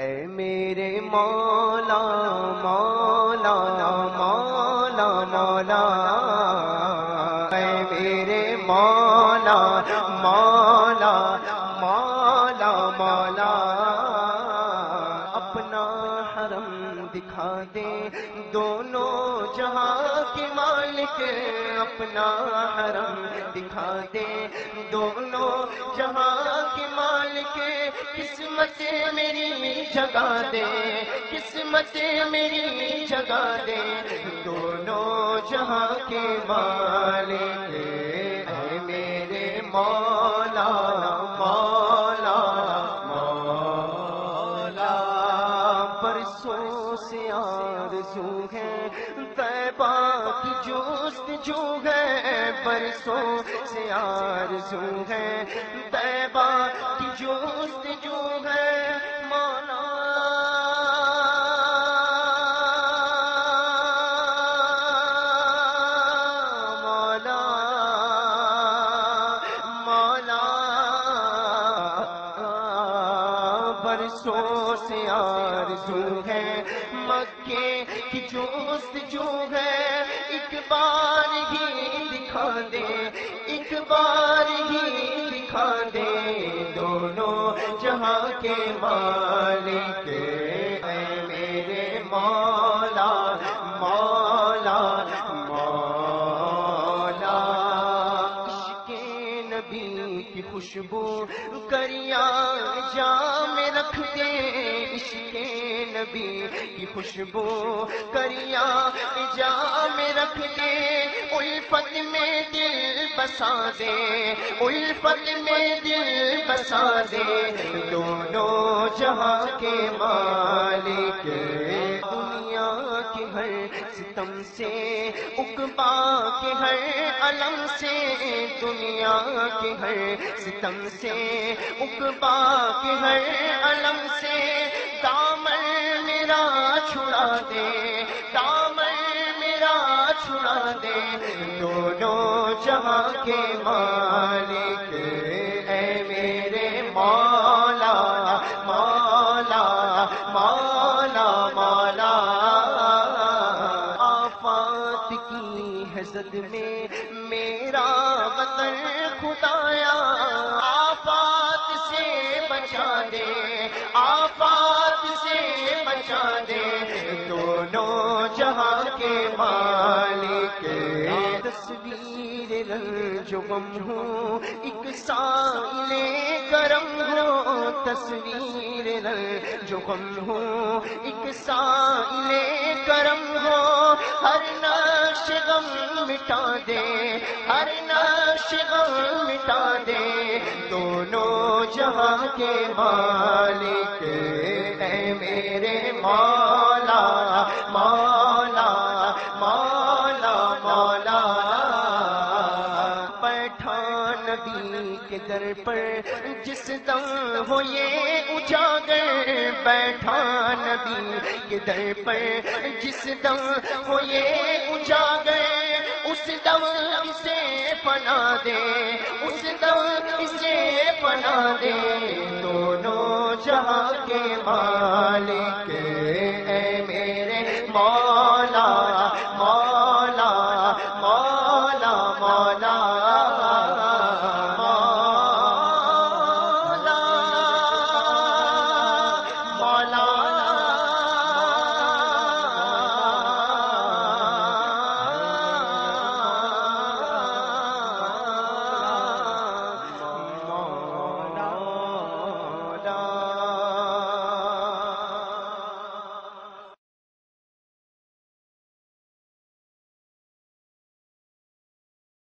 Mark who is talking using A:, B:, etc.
A: اے میرے مولا مولا مولا مولا، اے میرے مولا مولا مولا مولا، اپنا حرم دکھا دے دونوں جہاں کے مالک، اپنا حرم دکھا دے دونوں جہاں کے مالک، قسمت میری جگا دے، قسمت میری جگا دے دونوں جہاں کے مالک، اے میرے مولا مولا مولا، برسوں سے آرزو ہے طیبہ کی جستجو ہے، برسوں سے آرزو ہے طیبہ کی جستجو ہے، مولا مولا مولا، برسوں سے آرزو ہے مکے کی جستجو ہے، ایک بار ہی دکھا دے، ایک بار ہی دکھا دے دونوں جہاں کے مالک، اے میرے مولا مولا مولا، عشق نبی کی خوشبو کریا جام رکھ دے، عشق نبی کی خوشبو کریا جام رکھ دے، الفت میں دل بسا دے، الفت میں دل بسا دے دونوں جہاں کے مالک، دنیا کے ہر ستم سے عقبا کے ہر علم سے، دنیا کے ہر ستم سے عقبا کے ہر علم سے، دامن میرا چھڑا دے، دامن میرا چھڑا دے دونوں جہاں کے مالک، اے میرے مولا مولا مولا مولا، آفات کی ہے زد میں میرا وطن خدایا، آفات سے بچا دے، آفات سے بچا دے دونوں جہاں کے مالک، تصویر رنج و غم ہو ایک سائل کرم ہو، تصویر رنج و غم ہو ایک سائل کرم ہو، ہر نقش غم مٹا دے، ہر نقش غم مٹا دے دونوں جہاں کے مالک، اے میرے مولا مولا مولا مولا، پٹھان نبی کے در پر جس دم ہو یہ اجاگر، بیٹھا نبی کے در پر جس دم ہو یہ اجاگر، اس دم اسے پنا دے، اس دم اسے پنا دے دونوں جہاں کے مالک،